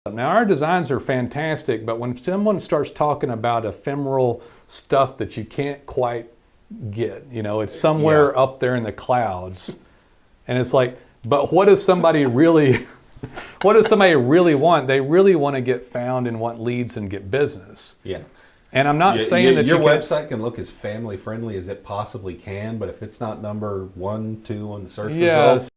Now our designs are fantastic, but when someone starts talking about ephemeral stuff that you can't quite get, it's somewhere up there in the clouds, and it's like, but what does somebody really, what does somebody really want? They really want to get found and want leads and get business. Yeah. And I'm not saying that your website can look as family friendly as it possibly can, but if it's not number 1, 2 on the search results.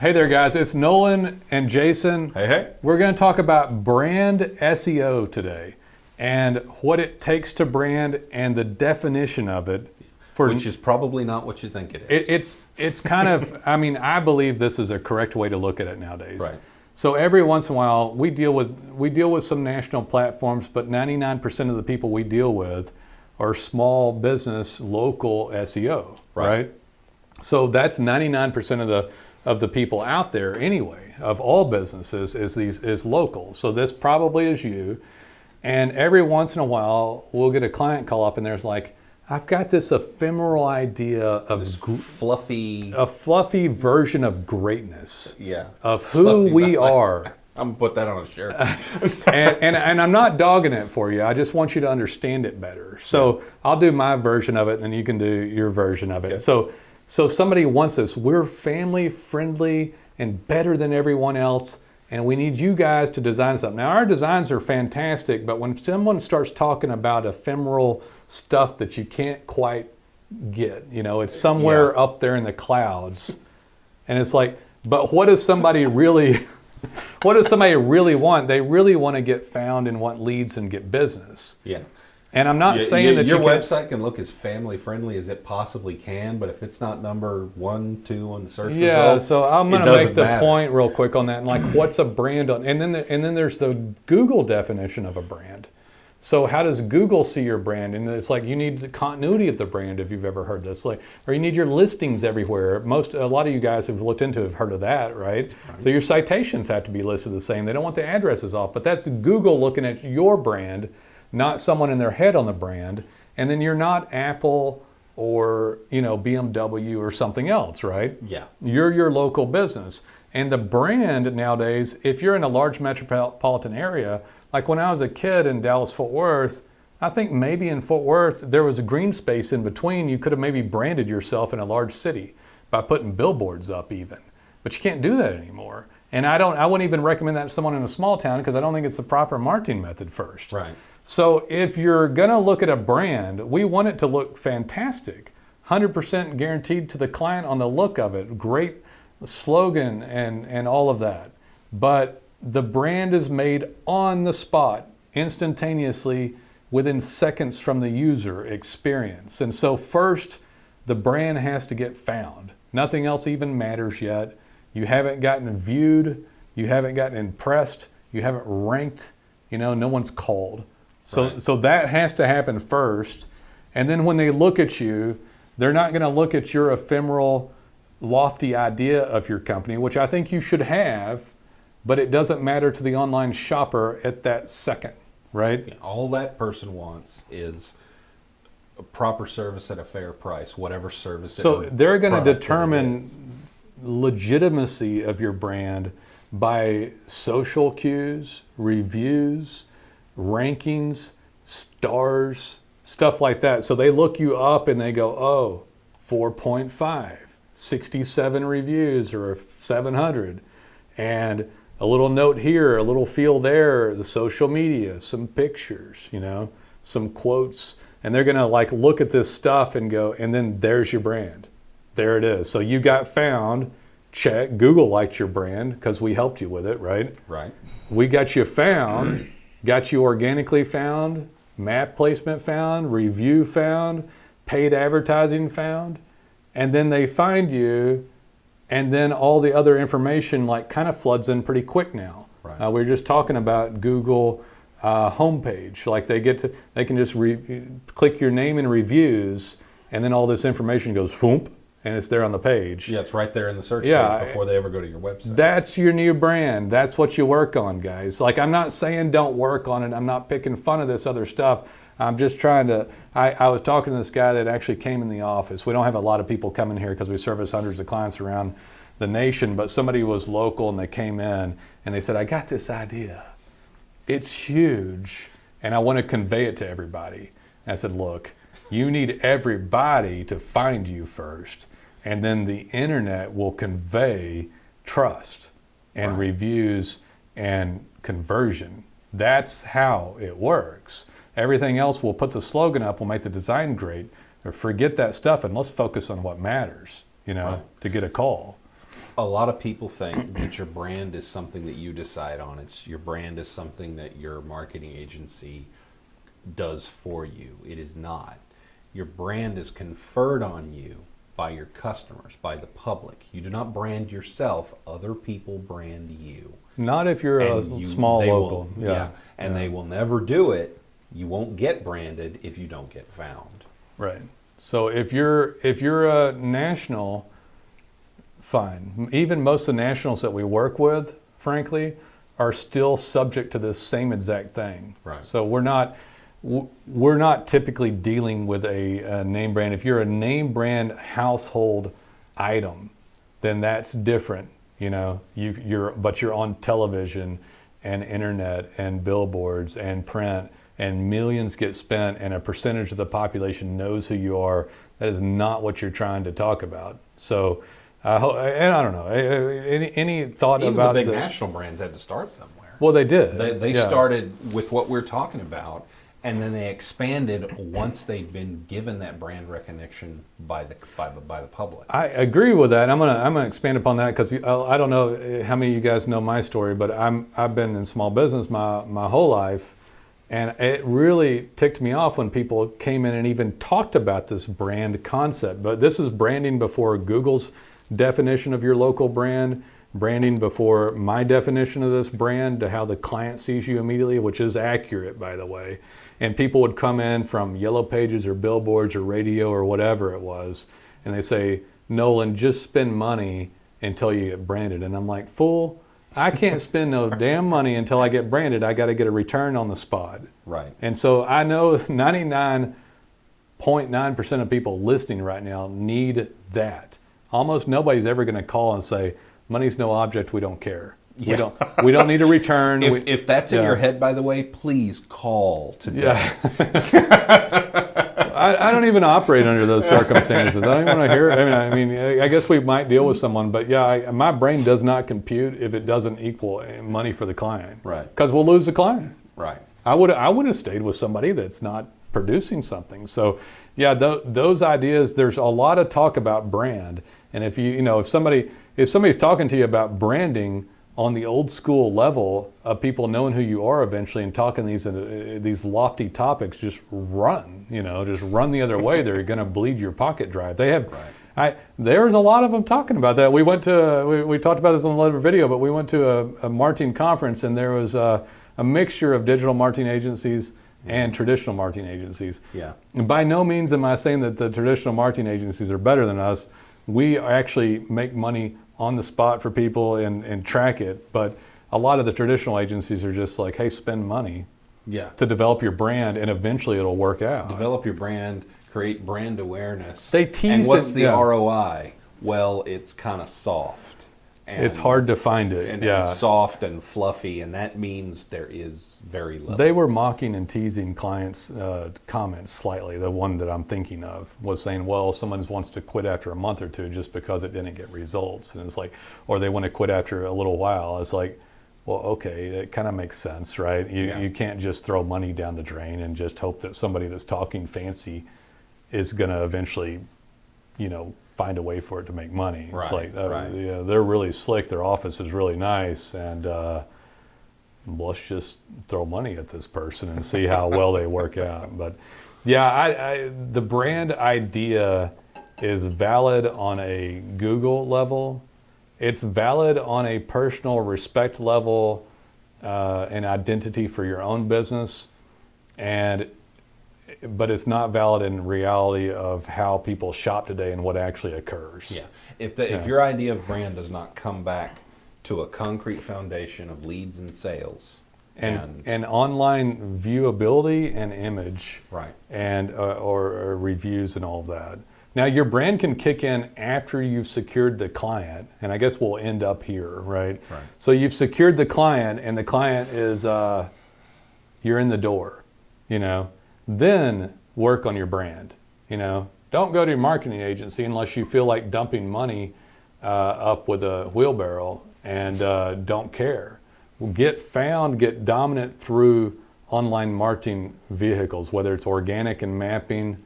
Hey there, guys. It's Nolan and Jason. Hey. We're going to talk about brand SEO today and what it takes to brand and the definition of it. Which is probably not what you think it is. It's kind of, I believe this is a correct way to look at it nowadays. Right. So every once in a while, we deal with some national platforms, but 99% of the people we deal with are small business, local SEO, right? So that's 99% of the people out there anyway, of all businesses, is local. So this probably is you. And every once in a while, we'll get a client call up and there's like, I've got this ephemeral idea of a fluffy version of greatness. Yeah. Of who we are. I'm gonna put that on a shirt. and I'm not dogging it for you. I just want you to understand it better. So I'll do my version of it, and then you can do your version of it. Okay. So somebody wants this. We're family friendly and better than everyone else, and we need you guys to design something. Now our designs are fantastic, but when someone starts talking about ephemeral stuff that you can't quite get, it's somewhere up there in the clouds, and it's like, but what does somebody really want? They really want to get found and want leads and get business. Yeah. And I'm not saying that your website can look as family friendly as it possibly can, but if it's not number 1, 2 on the search results, yeah. So I'm going to make the point real quick on that, and like, what's a brand on? And then there's the Google definition of a brand. So how does Google see your brand? And it's like, you need the continuity of the brand, if you've ever heard this, or you need your listings everywhere. A lot of you guys have looked into have heard of that, right? So your citations have to be listed the same. They don't want the addresses off, but that's Google looking at your brand, not someone in their head on the brand. And then you're not Apple or BMW or something else, right? Yeah. You're your local business. And the brand nowadays, if you're in a large metropolitan area, like when I was a kid in Dallas-Fort Worth, I think maybe in Fort Worth, there was a green space in between. You could have maybe branded yourself in a large city by putting billboards up even. But you can't do that anymore. And I wouldn't even recommend that to someone in a small town because I don't think it's the proper marketing method first. Right. So if you're gonna look at a brand, we want it to look fantastic. 100% guaranteed to the client on the look of it. Great slogan and all of that. But the brand is made on the spot, instantaneously, within seconds from the user experience. And so first, the brand has to get found. Nothing else even matters yet. You haven't gotten viewed, you haven't gotten impressed, you haven't ranked, no one's called. So that has to happen first. And then when they look at you, they're not gonna look at your ephemeral, lofty idea of your company, which I think you should have, but it doesn't matter to the online shopper at that second, right? Yeah, all that person wants is a proper service at a fair price, whatever service. So they're going to determine legitimacy of your brand by social cues, reviews, rankings, stars, stuff like that. So they look you up and they go, 4.5, 67 reviews or 700. And a little note here, a little feel there, the social media, some pictures, some quotes. And they're gonna look at this stuff and go, and then there's your brand. There it is. So you got found, check. Google liked your brand because we helped you with it, right? Right. We got you found, got you organically found, map placement found, review found, paid advertising found. And then they find you, and then all the other information kind of floods in pretty quick now. Right. We were just talking about Google homepage. They can just click your name in reviews, and then all this information goes whoop, and it's there on the page. Yeah, it's right there in the search page before they ever go to your website. That's your new brand. That's what you work on, guys. I'm not saying don't work on it. I'm not picking fun of this other stuff. I'm just trying to, I was talking to this guy that actually came in the office. We don't have a lot of people coming here because we service hundreds of clients around the nation, but somebody was local and they came in and they said, I got this idea. It's huge, and I want to convey it to everybody. And I said, look, you need everybody to find you first, and then the internet will convey trust and Right. reviews and conversion. That's how it works. Everything else, we'll put the slogan up, we'll make the design great, or forget that stuff and let's focus on what matters, Right. to get a call. A lot of people think that your brand is something that you decide on. Your brand is something that your marketing agency does for you. It is not. Your brand is conferred on you by your customers, by the public. You do not brand yourself, other people brand you. Not if you're a small they local. Will, and they will never do it. You won't get branded if you don't get found. Right. So if you're a national, fine. Even most of the nationals that we work with, frankly, are still subject to this same exact thing. Right. So we're not typically dealing with a name brand. If you're a name brand household item, then that's different. But you're on television and internet and billboards and print, and millions get spent, and a percentage of the population knows who you are. That is not what you're trying to talk about. So, and I don't know. Any thought Even about the big national brands had to start somewhere. Well, they did. They started with what we're talking about, and then they expanded once they'd been given that brand recognition by the public. I agree with that. I'm gonna expand upon that because I don't know how many of you guys know my story, but I've been in small business my whole life, and it really ticked me off when people came in and even talked about this brand concept. But this is branding before Google's definition of your local brand, branding before my definition of this brand to how the client sees you immediately, which is accurate, by the way. And people would come in from Yellow Pages or billboards or radio or whatever it was, and they say, Nolan, just spend money until you get branded. And I'm like, fool, I can't spend no damn money until I get branded. I got to get a return on the spot. Right. And so I know 99.9% of people listening right now need that. Almost nobody's ever going to call and say, money's no object, we don't care. Yeah. We don't need a return. If that's in your head, by the way, please call today. I don't even operate under those circumstances. I don't even want to hear it. I mean, I guess we might deal with someone, but my brain does not compute if it doesn't equal money for the client. Right. Because we'll lose the client. Right. I would have stayed with somebody that's not producing something. So, those ideas. There's a lot of talk about brand, and if if somebody's talking to you about branding on the old school level of people knowing who you are eventually and talking these lofty topics, just run the other way. They're going to bleed your pocket dry. They have, there's a lot of them talking about that. We went to, we talked about this on the later video, but we went to a marketing conference, and there was a mixture of digital marketing agencies and traditional marketing agencies. Yeah. And by no means am I saying that the traditional marketing agencies are better than us. We actually make money on the spot for people and track it, but a lot of the traditional agencies are just like, hey, spend money to develop your brand, and eventually it'll work out. Develop your brand, create brand awareness. They teased and what's it, the ROI? Well, it's kind of soft. And, it's hard to find it. And soft and fluffy, and that means there is very little. They were mocking and teasing clients' comments slightly. The one that I'm thinking of was saying, well, someone wants to quit after a month or two just because it didn't get results. And it's like, or they want to quit after a little while. It's like, well, okay, it kind of makes sense, right? You can't just throw money down the drain and just hope that somebody that's talking fancy is going to eventually, find a way for it to make money. Right, It's like, right. They're really slick. Their office is really nice, and let's just throw money at this person and see how well they work out. But the brand idea is valid on a Google level. It's valid on a personal respect level and identity for your own business, but it's not valid in reality of how people shop today and what actually occurs. Yeah. If your idea of brand does not come back to a concrete foundation of leads and sales and online viewability and image, right, and or reviews and all of that, Now, your brand can kick in after you've secured the client, and I guess we'll end up here, right? Right. So you've secured the client, and the client is, you're in the door, you know. Then work on your brand, you know. Don't go to your marketing agency unless you feel like dumping money up with a wheelbarrow and don't care. Get found, get dominant through online marketing vehicles, whether it's organic and mapping,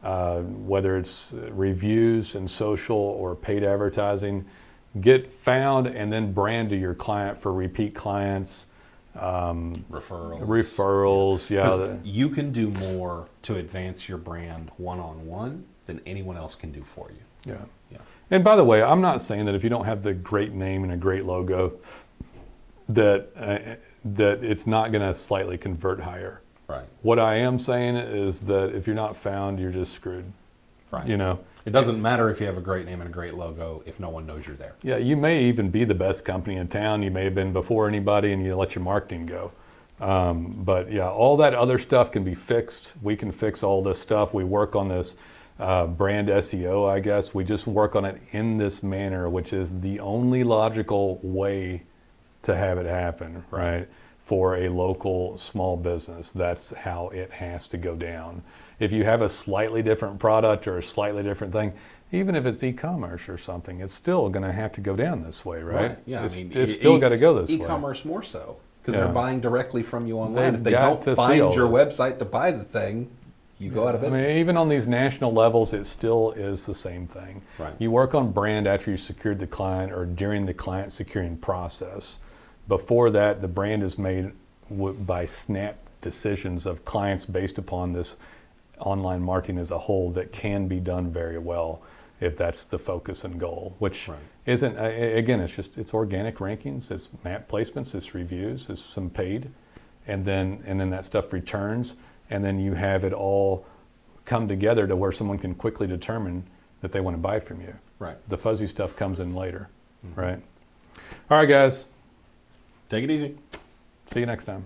whether it's reviews and social or paid advertising. Get found and then brand to your client for repeat clients. Referrals, yeah. 'Cause you can do more to advance your brand one-on-one than anyone else can do for you. Yeah. Yeah. And by the way, I'm not saying that if you don't have the great name and a great logo, that it's not going to slightly convert higher. Right. What I am saying is that if you're not found, you're just screwed. Right. You know. It doesn't matter if you have a great name and a great logo if no one knows you're there. Yeah, you may even be the best company in town. You may have been before anybody, and you let your marketing go. But yeah, all that other stuff can be fixed. We can fix all this stuff. We work on this brand SEO, I guess. We just work on it in this manner, which is the only logical way to have it happen, right? For a local small business, that's how it has to go down. If you have a slightly different product or a slightly different thing, even if it's e-commerce or something, it's still going to have to go down this way, right? Yeah, it's still got to go this way. E-commerce more so, because Yeah. they're buying directly from you online. They've If they got don't to see find all your this. website to buy the thing, you go out of I business. mean, even on these national levels, it still is the same thing. Right. You work on brand after you secured the client or during the client securing process. Before that, the brand is made by snap decisions of clients based upon this online marketing as a whole that can be done very well if that's the focus and goal, which Right. isn't, again, it's organic rankings, it's map placements, it's reviews, it's some paid, and then that stuff returns, and then you have it all come together to where someone can quickly determine that they want to buy from you. Right. The fuzzy stuff comes in later, right? All right, guys, Take it easy. see you next time.